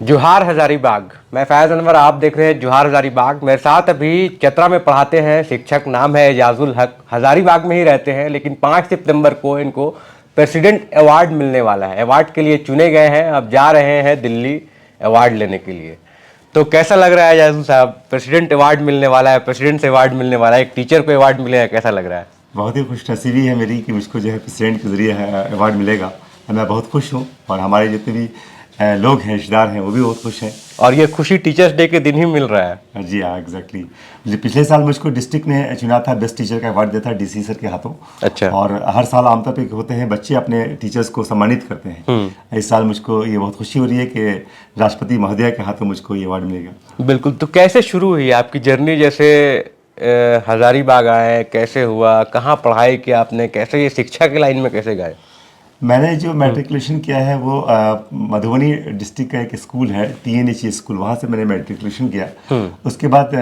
जोहार हजारीबाग। मैं फैज़ अनवर, आप देख रहे हैं जोहार हजारीबाग। मेरे साथ अभी चतरा में पढ़ाते हैं शिक्षक, नाम है एजाजुल हक। हजारीबाग में ही रहते हैं, लेकिन 5 सितंबर को इनको प्रेसिडेंट अवार्ड मिलने वाला है। अवार्ड के लिए चुने गए हैं, अब जा रहे हैं दिल्ली अवार्ड लेने के लिए। तो कैसा लग रहा है एजाजुल साहब, प्रेसिडेंट अवार्ड मिलने वाला है, प्रेसिडेंट से अवार्ड मिलने वाला है, एक टीचर को अवार्ड मिले हैं, कैसा लग रहा है? बहुत ही खुशनसीबी है मेरी कि मुझको जो है प्रेसिडेंट के ज़रिए अवार्ड मिलेगा और मैं बहुत खुश हूँ। और हमारे जितने भी लोग हैं, रिश्तेदार हैं, वो भी बहुत खुश हैं। और ये खुशी टीचर्स डे के दिन ही मिल रहा है। जी हाँ, एग्जैक्टली। मुझे पिछले साल मुझको डिस्ट्रिक्ट ने चुना था, बेस्ट टीचर का अवार्ड दिया था डीसी सर के हाथों। अच्छा। और हर साल आमतौर पे होते हैं, बच्चे अपने टीचर्स को सम्मानित करते हैं। इस साल मुझको ये बहुत खुशी हो रही है कि राष्ट्रपति महोदय के हाथों मुझको ये अवार्ड मिलेगा। बिल्कुल। तो कैसे शुरू हुई आपकी जर्नी? जैसे हजारीबाग आए, कैसे हुआ, कहाँ पढ़ाई किया आपने, कैसे ये शिक्षा की लाइन में कैसे गए? मैंने जो मैट्रिकुलेशन किया है वो मधुबनी डिस्ट्रिक्ट का एक स्कूल है, TNHE स्कूल, वहाँ से मैंने मैट्रिकुलेशन किया। उसके बाद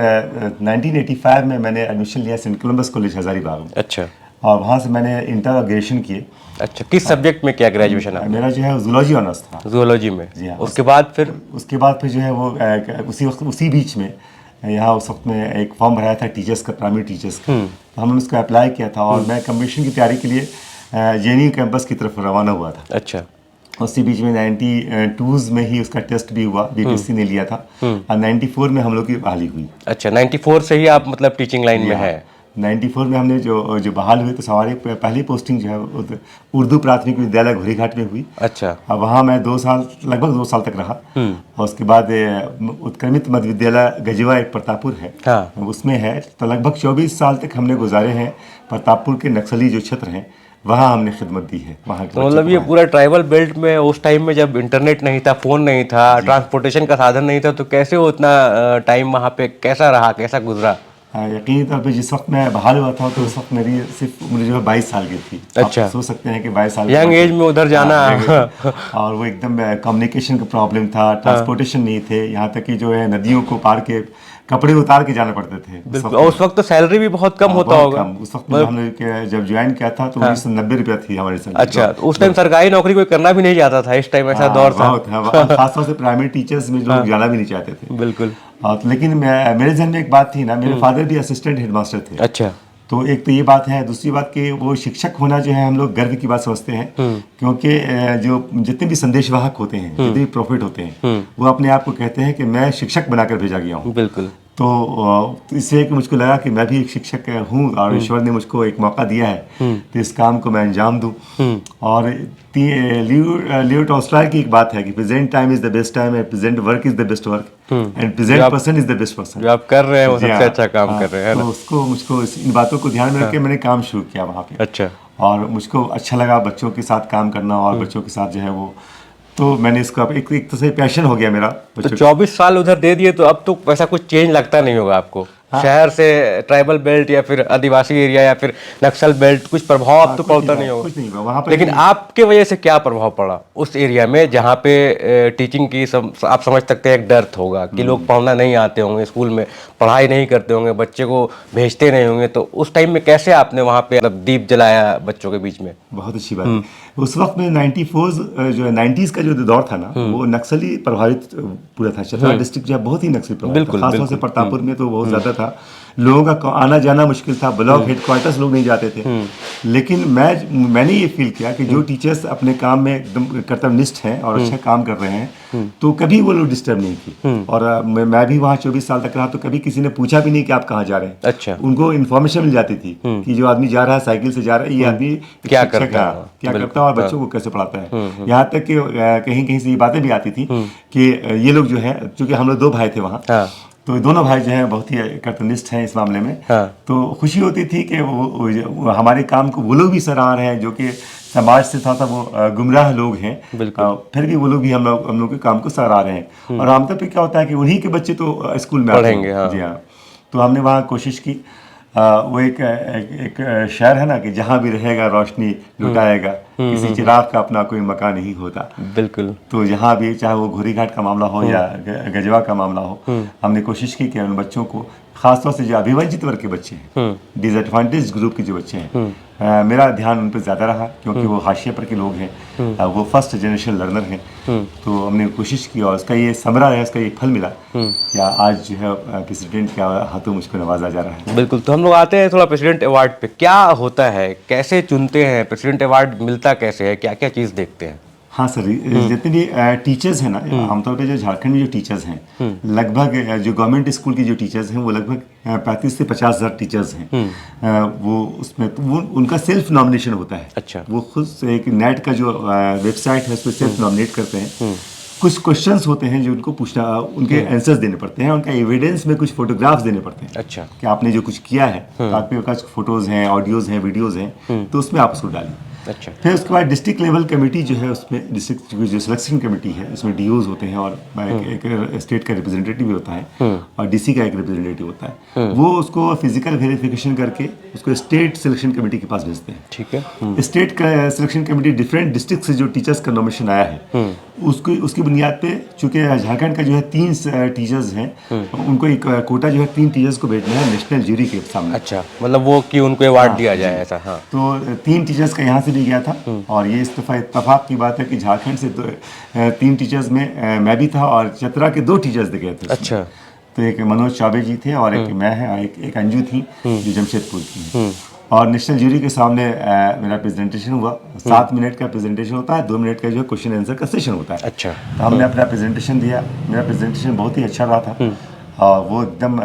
1985 में मैंने एडमिशन लिया सेंट कोलम्बस कॉलेज हजारीबाग में। अच्छा। और वहाँ से मैंने इंटर और ग्रेजुएशन किए। अच्छा, किस सब्जेक्ट में किया ग्रेजुएशन आपने? मेरा जो है जूलॉजी ऑनर्स था। जूलॉजी में? जी हाँ। उसके बाद फिर जो है वो उसी बीच में यहाँ उस वक्त में एक फॉर्म भराया था टीचर्स का, प्राइमरी टीचर्स का। तो हमने उसको अप्लाई किया था और मैं कम्पटिशन की तैयारी के लिए JNU कैंपस की तरफ रवाना हुआ था। अच्छा। उसी बीच में 92 में ही उसका टेस्ट भी हुआ, BPSC ने लिया था। और 94 में हम लोग की बहाली हुई। अच्छा, 94 से ही आप मतलब टीचिंग लाइन में है? 94 में हमने जो बहाल हुए तो हमारी पहली पोस्टिंग जो है उर्दू प्राथमिक विद्यालय घोरीघाट में हुई। अच्छा। अब वहाँ मैं लगभग 2 साल तक रहा। और उसके बाद उत्क्रमित मध्य विद्यालय गजवा एक प्रतापपुर है, हाँ। उसमें है। तो लगभग 24 साल तक हमने गुजारे हैं। प्रतापपुर के नक्सली जो क्षेत्र हैं वहाँ हमने खिदमत दी है। वहाँ तो मतलब ये पूरा ट्राइबल बेल्ट में उस टाइम में जब इंटरनेट नहीं था, फ़ोन नहीं था, ट्रांसपोर्टेशन का साधन नहीं था, तो कैसे वो उतना टाइम वहाँ पे कैसा रहा, कैसा गुजरा? यकीनी तौर पे जिस वक्त मैं बहाल हुआ था तो उस वक्त मेरी सिर्फ उम्र जो है 22 साल की थी। अच्छा। आप सोच सकते हैं कि 22 साल यंग एज में उधर जाना। और वो एकदम कम्युनिकेशन का प्रॉब्लम था, ट्रांसपोर्टेशन नहीं थे, यहाँ तक कि जो है नदियों को पार के कपड़े उतार के जाने पड़ते थे। उस वक्त तो सैलरी भी बहुत कम होता होगा। उस वक्त में हमने जब ज्वाइन किया था तो 1990 रुपया थी हमारी सैलरी। अच्छा, तो उस टाइम सरकारी नौकरी कोई करना भी नहीं चाहता था, इस टाइम ऐसा दौर था। खासतौर से प्राइमरी टीचर्स में लोग जाना भी नहीं चाहते थे। बिल्कुल। लेकिन मेरे जहन में एक बात थी ना, मेरे फादर भी असिस्टेंट हेडमास्टर थे। अच्छा। तो एक तो ये बात है, दूसरी बात कि वो शिक्षक होना जो है हम लोग गर्व की बात समझते हैं। क्योंकि जो जितने भी संदेशवाहक होते हैं, जितने भी प्रॉफिट होते हैं, वो अपने आप को कहते हैं कि मैं शिक्षक बनाकर भेजा गया हूँ। बिल्कुल। तो इसलिए कि मुझको लगा कि मैं भी एक शिक्षक हूँ और ईश्वर ने मुझको एक मौका दिया है तो इस काम को मैं अंजाम दूँ। और लियो टॉल्स्टॉय की एक बात है कि present time is the best time and present work is the best work and present person is the best person. जो आप कर रहे हैं वो सबसे अच्छा काम कर रहे हैं। तो मुझको इन बातों को ध्यान में रख के मैंने काम शुरू किया वहाँ पे। अच्छा। और मुझको अच्छा लगा बच्चों के साथ काम करना और बच्चों के साथ जो है वो, तो मैंने इसको एक तो से पैशन हो गया मेरा। तो 24 साल उधर दे दिए तो अब तो वैसा कुछ चेंज लगता नहीं होगा आपको? हाँ? शहर से ट्राइबल बेल्ट या फिर आदिवासी एरिया या फिर नक्सल बेल्ट कुछ प्रभाव अब तो पड़ता नहीं होगा? कुछ नहीं हुआ वहाँ पे। लेकिन आपके वजह से क्या प्रभाव पड़ा उस एरिया में जहाँ पे टीचिंग की आप समझ सकते हैं एक डर होगा कि लोग पढ़ना नहीं आते होंगे, स्कूल में पढ़ाई नहीं करते होंगे, बच्चे को भेजते नहीं होंगे, तो उस टाइम में कैसे आपने वहाँ पे दीप जलाया बच्चों के बीच में? बहुत अच्छी बात है। उस वक्त में 94 जो 90s का जो दौर था ना, वो नक्सली प्रभावित पूरा था। चतरा डिस्ट्रिक्ट जो है बहुत ही नक्सली प्रभावित था, खासतौर से प्रतापपुर में तो बहुत ज्यादा था। लोगों का आना जाना मुश्किल था, ब्लॉक हेडक्वार्टर्स लोग नहीं जाते थे। लेकिन मैंने ये फील किया कि जो टीचर्स अपने काम में एकदम कर्तव्यनिष्ठ हैं और अच्छा काम कर रहे हैं तो कभी वो लोग डिस्टर्ब नहीं की। और मैं भी वहाँ 24 साल तक रहा तो कभी किसी ने पूछा भी नहीं कि आप कहाँ जा रहे हैं। अच्छा। उनको इन्फॉर्मेशन मिल जाती थी कि जो आदमी जा रहा है साइकिल से जा रहा है, ये आदमी क्या करता है और बच्चों को कैसे पढ़ाता है। यहाँ तक कि कहीं कहीं से ये बातें भी आती थी कि ये लोग जो है, चूंकि हम लोग 2 भाई थे वहाँ, तो दोनों भाई जो हैं बहुत ही कर्तव्यनिष्ठ हैं इस मामले में। तो खुशी होती थी कि वो हमारे काम को वो लोग भी सराह रहे हैं जो कि समाज से थोड़ा वो गुमराह लोग हैं, फिर भी वो लोग भी हम लोग के काम को सराह रहे हैं। और आमतौर पर क्या होता है कि उन्हीं के बच्चे तो स्कूल में पढ़ेंगे। जी हाँ। तो हमने वहाँ कोशिश की। वो एक शहर है ना कि जहाँ भी रहेगा रोशनी लुटाएगा, किसी चिराग का अपना कोई मकान नहीं होता। बिल्कुल। तो जहाँ भी चाहे वो घोरीघाट का मामला हो या गजवा का मामला हो, हमने कोशिश की कि उन बच्चों को खासतौर से जो अभिवंचित वर्ग के बच्चे हैं, डिसएडवांटेज ग्रुप के जो बच्चे हैं, मेरा ध्यान उन पर ज़्यादा रहा क्योंकि वो हाशिए पर के लोग हैं, वो फर्स्ट जनरेशन लर्नर हैं। तो हमने कोशिश की और उसका ये समरा है, उसका ये फल मिला कि आज जो है प्रेसिडेंट के हाथों मुझको नवाजा जा रहा है। बिल्कुल। तो हम लोग आते हैं थोड़ा प्रेसिडेंट अवार्ड पे। क्या होता है, कैसे चुनते हैं, प्रेसिडेंट अवार्ड मिलता कैसे है, क्या क्या चीज़ देखते हैं? हाँ सर, जितने भी टीचर्स हैं ना, आमतौर पे जो झारखंड में जो टीचर्स हैं, लगभग जो गवर्नमेंट स्कूल की जो टीचर्स हैं वो लगभग 35 से 50,000 टीचर्स हैं। वो उसमें तो वो उनका सेल्फ नॉमिनेशन होता है। अच्छा। वो खुद से एक नेट का जो वेबसाइट है उस पर सेल्फ नॉमिनेट करते हैं। कुछ क्वेश्चंस होते हैं जो उनको पूछना, उनके आंसर्स देने पड़ते हैं, उनका एविडेंस में कुछ फोटोग्राफ्स देने पड़ते हैं। अच्छा। कि आपने जो कुछ किया है, आपके पास फोटोज हैं, ऑडियोज हैं, वीडियोज हैं, तो उसमें आप उसको डालें। अच्छा। फिर उसके बाद डिस्ट्रिक्ट लेवल कमेटी जो है, उसमें डिस्ट्रिक्ट जो सिलेक्शन कमेटी है उसमें डीओज होते हैं और एक स्टेट का रिप्रेजेंटेटिव भी होता है और डीसी का एक रिप्रेजेंटेटिव होता है। वो उसको फिजिकल वेरिफिकेशन करके उसको स्टेट सिलेक्शन कमेटी के पास भेजते हैं। ठीक है। स्टेट का सिलेक्शन कमेटी डिफरेंट डिस्ट्रिक्ट से जो टीचर्स का नॉमिनेशन आया है उसकी बुनियाद पे, चूंकि झारखंड का जो है 3 टीचर्स हैं, उनको एक कोटा जो है 3 टीचर्स को भेजना है नेशनल जूरी के सामने। अच्छा, मतलब वो कि उनको अवार्ड दिया जाए ऐसा। हाँ। तो 3 टीचर्स का यहाँ से भी गया था और ये इत्तेफाक की बात है कि झारखंड से 3 टीचर्स में मैं भी था और चतरा के 2 टीचर्स गए थे। अच्छा। तो एक मनोज चौबे जी थे और एक मैं है और एक अंजू थी जो जमशेदपुर की। और नेशनल जूरी के सामने मेरा प्रेजेंटेशन हुआ। 7 मिनट का प्रेजेंटेशन होता है, 2 मिनट का जो है क्वेश्चन आंसर का सेशन होता है। अच्छा। तो हमने अपना प्रेजेंटेशन दिया। मेरा प्रेजेंटेशन बहुत ही अच्छा रहा था और वो एकदम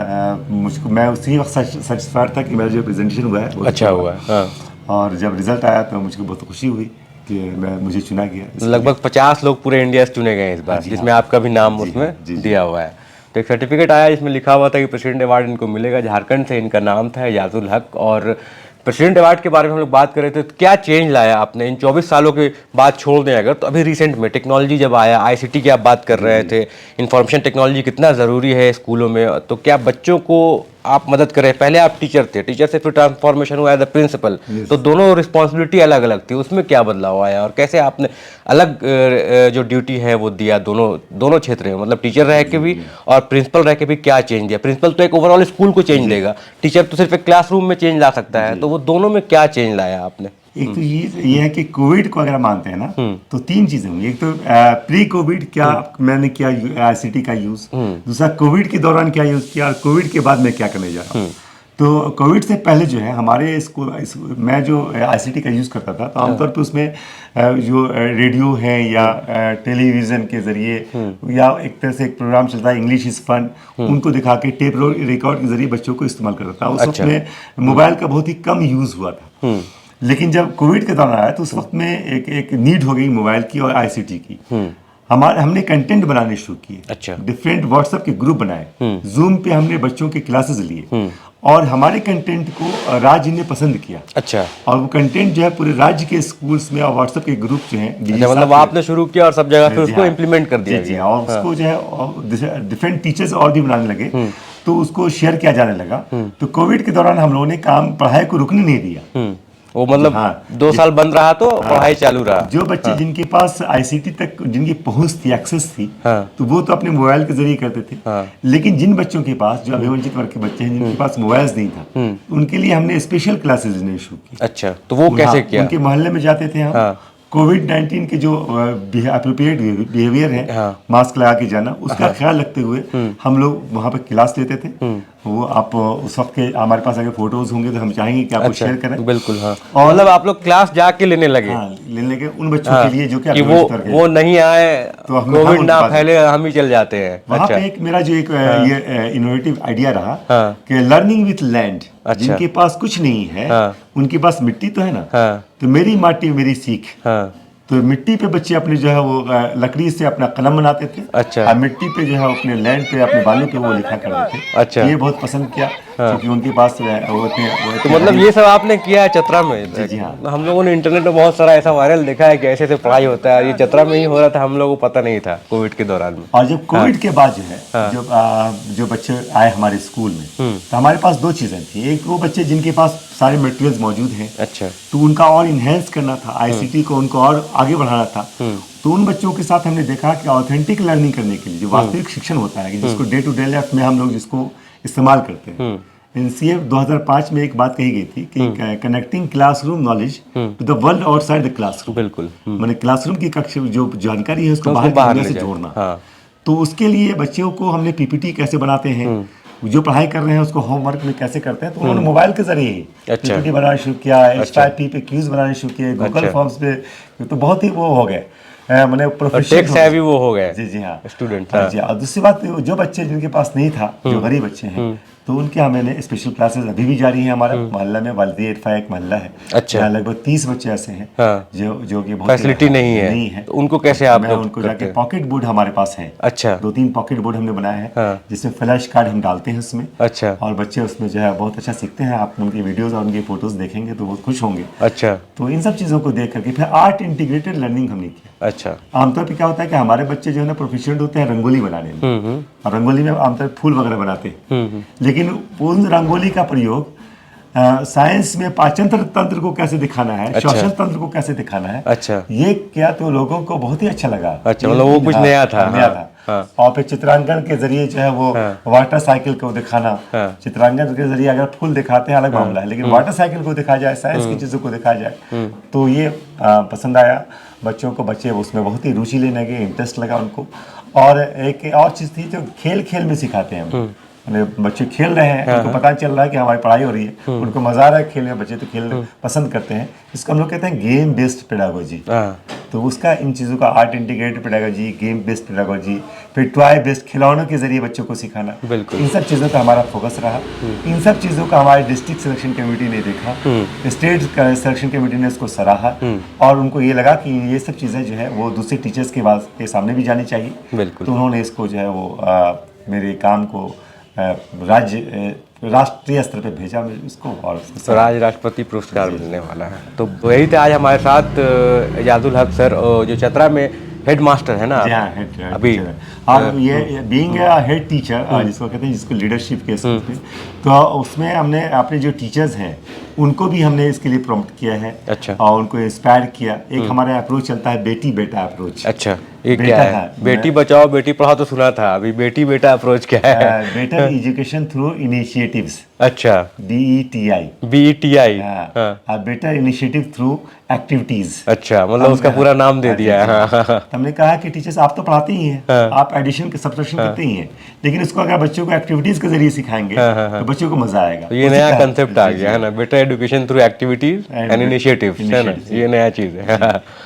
मुझको, मैं उसी वक्त सेटिस्फाइड था कि मेरा जो प्रेजेंटेशन हुआ है अच्छा हुआ। हाँ। और जब रिजल्ट आया तो मुझको बहुत खुशी हुई कि मुझे चुना गया। लगभग 50 लोग पूरे इंडिया से चुने गए हैं इस बार, जिसमें आपका भी नाम उसमें दिया हुआ है। तो एक सर्टिफिकेट आया जिसमें लिखा हुआ था कि प्रेसिडेंट अवार्ड इनको मिलेगा। झारखंड से इनका नाम था एजाजुल हक। और प्रेसिडेंट अवार्ड के बारे में हम लोग बात कर रहे थे, तो क्या चेंज लाया आपने इन 24 सालों के बाद छोड़ दें अगर, तो अभी रिसेंट में टेक्नोलॉजी जब आया, आईसीटी की आप बात कर रहे थे, इन्फॉर्मेशन टेक्नोलॉजी कितना ज़रूरी है स्कूलों में, तो क्या बच्चों को आप मदद करें? पहले आप टीचर थे, टीचर से फिर ट्रांसफॉर्मेशन हुआ एज अ प्रिंसिपल, तो दोनों रिस्पॉन्सिबिलिटी अलग अलग थी, उसमें क्या बदलाव आया और कैसे आपने अलग जो ड्यूटी है वो दिया दोनों क्षेत्र में, मतलब टीचर रह के भी और प्रिंसिपल रह के भी क्या चेंज दिया? प्रिंसिपल तो एक ओवरऑल स्कूल को चेंज देगा, टीचर तो सिर्फ एक क्लासरूम में चेंज ला सकता है, तो वो दोनों में क्या चेंज लाया आपने? एक तो ये है कि कोविड को अगर मानते हैं ना तो 3 चीजें होंगी। एक तो प्री कोविड क्या मैंने किया आईसीटी का यूज, दूसरा कोविड के दौरान क्या यूज किया और कोविड के बाद मैं क्या करने जा रहा हूँ। तो कोविड से पहले जो है हमारे मैं जो आईसीटी का यूज़ करता था, तो आमतौर पे उसमें जो रेडियो है या टेलीविज़न के ज़रिए या एक तरह से एक प्रोग्राम चलता है इंग्लिश इज़ फन, उनको दिखा के टेप रिकॉर्ड के ज़रिए बच्चों को इस्तेमाल करता था। उस वक्त में मोबाइल का बहुत ही कम यूज़ हुआ था। लेकिन जब कोविड के दौरान आया तो उस वक्त में एक नीड हो गई मोबाइल की और आईसीटी की। हमने कंटेंट बनाने शुरू किए। अच्छा। डिफरेंट व्हाट्सएप के ग्रुप बनाए, जूम पे हमने बच्चों के क्लासेस लिए और हमारे कंटेंट को राज्य ने पसंद किया। अच्छा। और वो कंटेंट जो है पूरे राज्य के स्कूल्स में और व्हाट्सएप के ग्रुप जो हैं, मतलब आपने शुरू किया और सब जगह फिर उसको इम्प्लीमेंट कर दिया गया और उसको जो है डिफरेंट टीचर्स और भी बनाने लगे, तो उसको शेयर किया जाने लगा। तो कोविड के दौरान हम लोगों ने पढ़ाई को रुकने नहीं दिया। वो मतलब 2 साल बंद रहा तो पढ़ाई चालू रहा। जो बच्चे जिनके पास आईसीटी तक जिनकी पहुंच थी, एक्सेस थी, तो वो तो अपने मोबाइल के जरिए करते थे। लेकिन जिन बच्चों के पास, जो अभिवंचित वर्ग के बच्चे हैं जिनके पास मोबाइल नहीं था, उनके लिए हमने स्पेशल क्लासेस लेने शुरू की। अच्छा, तो वो कैसे किया? उनके मोहल्ले में जाते थे हम। कोविड-19 के जो अप्रोप्रिएट बिहेवियर है, मास्क लगा के जाना, उसका ख्याल रखते हुए हम लोग वहाँ पे क्लास लेते थे। वो आप उस वक्त के हमारे पास अगर फोटोज होंगे तो हम चाहेंगे कि आपको शेयर करें। बिल्कुल। हाँ। और मतलब आप लोग क्लास जाके लेने लगे? हाँ, लेने लगे उन बच्चों के लिए जो कि वो नहीं आए तो कोविड ना फैले, हम ही चल जाते हैं। वहाँ पे एक मेरा जो एक ये इनोवेटिव आइडिया रहा कि लर्निंग विथ लैंड। जिनके पास कुछ नहीं है, उनके पास मिट्टी तो है ना, तो मेरी माटी मेरी सीख। तो मिट्टी पे बच्चे अपने जो है वो लकड़ी से अपना कलम बनाते थे। अच्छा। और मिट्टी पे जो है अपने लैंड पे, अपने बालों पे वो लिखा करते थे। अच्छा। ये बहुत पसंद किया क्योंकि उनके पास वो तो मतलब ये सब आपने किया है चतरा में? जी हाँ। हम लोगों ने इंटरनेट पे बहुत सारा ऐसा वायरल देखा है कि ऐसे ऐसे पढ़ाई होता है, ये चतरा में ही हो रहा था, हम लोगों को पता नहीं था कोविड के दौरान में। और जब कोविड के बाद जो है जो बच्चे आए हमारे स्कूल में, तो हमारे पास 2 चीजें थी। एक वो बच्चे जिनके पास सारे मटेरियल्स मौजूद हैं, अच्छा, तो उनका और इनहेंस करना था, आईसीटी को उनको और आगे बढ़ाना था। तो उन बच्चों के साथ हमने देखा कि ऑथेंटिक लर्निंग करने के लिए जो वास्तविक शिक्षण होता है, जिसको डे टू डे लाइफ में हम लोग जिसको इस्तेमाल करते हैं। एनसीएफ 2005 में एक बात कही गई थी कि connecting classroom knowledge to the world outside the classroom. बिल्कुल। माने क्लासरूम की कक्षा जो जानकारी है उसको तो बाहर की बाहर दुनिया ले से जाए। जोड़ना। हाँ। तो उसके लिए बच्चों को हमने पीपीटी कैसे बनाते हैं, जो पढ़ाई कर रहे हैं उसको होमवर्क में कैसे करते हैं, तो उन्होंने मोबाइल के जरिए अच्छा। पीपीटी बनाना शुरू किया, H5P पे क्यूज बनाने शुरू किए, गूगल फॉर्म्स पे, तो बहुत ही वो हो गए मैंने प्रोफेशनल टेक सेवी वो हो गए जी जी हाँ स्टूडेंट। हाँ जी। और दूसरी बात, जो बच्चे जिनके पास नहीं था, जो गरीब बच्चे हैं, तो उनके यहाँ मैंने स्पेशल क्लासेस अभी भी जारी है। हमारा मोहल्ला में वालदी एटफा एक मोहल्ला है, अच्छा। जहाँ लगभग 30 बच्चे ऐसे हैं हाँ। जो कि बहुत फैसिलिटी नहीं है, तो उनको कैसे आप मैं लोग उनको करते जाके हैं? पॉकेट बोर्ड हमारे पास है, अच्छा। 2-3 पॉकेट बोर्ड हमने बनाए हैं, हाँ। जिसमें फ्लैश कार्ड हम डालते हैं उसमें। अच्छा। और बच्चे उसमें जो है बहुत अच्छा सीखते हैं। आप उनकी वीडियोस और उनकी फोटोज देखेंगे तो बहुत खुश होंगे। अच्छा। तो इन सब चीज़ों को देख करके फिर आर्ट इंटीग्रेटेड लर्निंग हमने की। अच्छा। आमतौर पर क्या होता है कि हमारे बच्चे जो है ना प्रोफिशिएंट होते हैं रंगोली बनाने में, और रंगोली में आमतौर पर फूल वगैरह बनाते हैं, लेकिन उन रंगोली का प्रयोग साइंस में पाचन तंत्र को कैसे दिखाना है, अच्छा। श्वसन तंत्र को कैसे दिखाना है, अच्छा। ये क्या तो लोगों को बहुत ही अच्छा लगा। अच्छा, मतलब वो कुछ नया था। नया हाँ, था। हाँ। और फिर चित्रांकन के जरिए जो है वो वाटर साइकिल को दिखाना, चित्रांकन के जरिए अगर फूल दिखाते हैं अलग मामला है, लेकिन वाटर साइकिल को दिखाया जाए, साइंस की चीज़ों को दिखाया जाए, तो ये पसंद आया बच्चों को। बच्चे उसमें बहुत ही रुचि लेने लगे, इंटरेस्ट लगा उनको। और एक और चीज़ थी जो खेल खेल में सिखाते हैं हम। बच्चे खेल रहे हैं, उनको पता चल रहा है कि हमारी पढ़ाई हो रही है, उनको मजा आ रहा है खेल में, बच्चे तो खेल पसंद करते हैं। इसको हम लोग कहते हैं गेम बेस्ड पेडागोजी। तो उसका इन चीज़ों का art integrated pedagogy, game based pedagogy, फिर टॉय बेस्ड खिलौनों के जरिए बच्चों को सिखाना, इन सब चीज़ों का हमारा फोकस रहा। इन सब चीज़ों का हमारे डिस्ट्रिक्ट सिलेक्शन कमेटी ने देखा, स्टेट सिलेक्शन कमेटी ने इसको सराहा, और उनको ये लगा कि ये सब चीज़ें जो है वो दूसरे टीचर्स के सामने भी जानी चाहिए। तो उन्होंने इसको जो है वो मेरे काम को राष्ट्रीय स्तर पे भेजा इसको, और स्वराज राष्ट्रपति पुरस्कार मिलने वाला है। तो वही थे आज हमारे साथ एजाजुल हक सर, जो चतरा में हेड मास्टर है ना। जी हाँ, हेड अभी और ये बीइंग हेड टीचर जिसको कहते हैं, जिसको लीडरशिप के स्कूल पे, तो उसमें हमने अपने जो टीचर्स हैं उनको भी हमने इसके लिए प्रॉम्प्ट किया है। अच्छा। और उनको इंस्पायर किया। एक हमारा अप्रोच चलता है बेटी बेटा अप्रोच। अच्छा, ये क्या है? बेटी बचाओ बेटी पढ़ाओ तो सुना था, अभी बेटी बेटा अप्रोच क्या है? Better education through initiatives. अच्छा, BETI। Better initiative through activities. अच्छा, मतलब उसका पूरा नाम दे दिया है। हमने कहा कि टीचर्स आप तो पढ़ाते ही हैं, आप एडिशन के सब्ट्रैक्शन करते ही हैं, लेकिन इसको अगर बच्चों को एक्टिविटीज के जरिए सिखाएंगे तो बच्चों को मजा आएगा। तो ये नया कंसेप्ट आ गया है ना, better education through activities and initiatives, है ना, ये नया चीज है।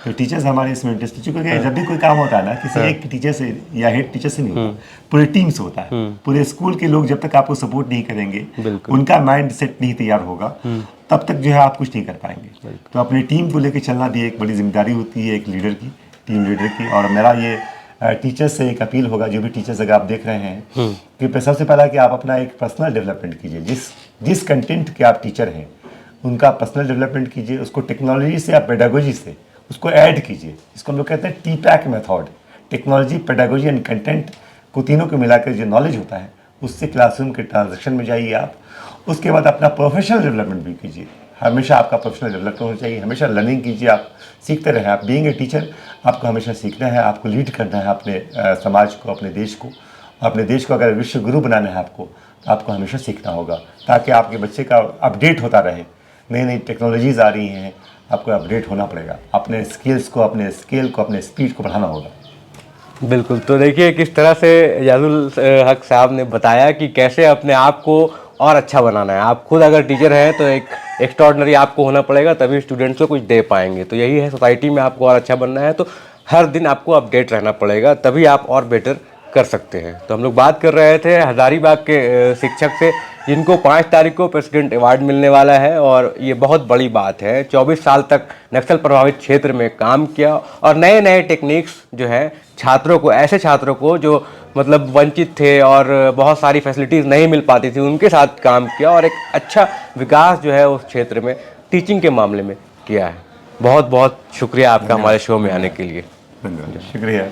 तो टीचर्स हमारे इसमें इंटरेस्ट, चूंकि जब भी कोई काम होता है ना, किसी एक टीचर से या हेड टीचर से नहीं होता, पूरे टीम से होता है। पूरे स्कूल के लोग जब तक आपको सपोर्ट नहीं करेंगे, उनका माइंड सेट नहीं तैयार होगा, तब तक जो है आप कुछ नहीं कर पाएंगे। तो अपनी टीम को लेकर चलना भी एक बड़ी जिम्मेदारी होती है एक लीडर की, टीम लीडर की। और मेरा ये टीचर्स से एक अपील होगा, जो भी टीचर्स अगर आप देख रहे हैं, कि सबसे पहला कि आप अपना एक पर्सनल डेवलपमेंट कीजिए। जिस कंटेंट के आप टीचर हैं उनका पर्सनल डेवलपमेंट कीजिए, उसको टेक्नोलॉजी से या पेडागोजी से उसको ऐड कीजिए। इसको हम लोग कहते हैं TPAC method, technology, pedagogy and content को तीनों को मिलाकर जो नॉलेज होता है उससे क्लासरूम के ट्रांजेक्शन में जाइए आप। उसके बाद अपना प्रोफेशनल डेवलपमेंट भी कीजिए। हमेशा आपका प्रोफेशनल डेवलपमेंट होना चाहिए, हमेशा लर्निंग कीजिए, आप सीखते रहें। आप बीइंग ए टीचर आपको हमेशा सीखना है, आपको लीड करना है अपने समाज को, अपने देश को। अपने देश को अगर विश्व गुरु बनाना है आपको, तो आपको हमेशा सीखना होगा, ताकि आपके बच्चे का अपडेट होता रहे। नई नई टेक्नोलॉजीज़ आ रही हैं, आपको अपडेट होना पड़ेगा, अपने स्किल्स को, अपने स्केल को, अपने स्पीड को बढ़ाना होगा। बिल्कुल। तो देखिए किस तरह से एजाजुल हक साहब ने बताया कि कैसे अपने आप को और अच्छा बनाना है। आप खुद अगर टीचर हैं तो एक एक्स्ट्राऑर्डिनरी आपको होना पड़ेगा, तभी स्टूडेंट्स को कुछ दे पाएंगे। तो यही है, सोसाइटी में आपको और अच्छा बनना है तो हर दिन आपको अपडेट रहना पड़ेगा, तभी आप और बेटर कर सकते हैं। तो हम लोग बात कर रहे थे हजारीबाग के शिक्षक से, जिनको 5 तारीख को प्रेसिडेंट अवार्ड मिलने वाला है, और ये बहुत बड़ी बात है। 24 साल तक नक्सल प्रभावित क्षेत्र में काम किया और नए नए टेक्निक्स जो है छात्रों को, ऐसे छात्रों को जो मतलब वंचित थे और बहुत सारी फैसिलिटीज़ नहीं मिल पाती थी, उनके साथ काम किया और एक अच्छा विकास जो है उस क्षेत्र में टीचिंग के मामले में किया है। बहुत बहुत शुक्रिया आपका हमारे शो में आने के लिए। धन्यवाद, शुक्रिया।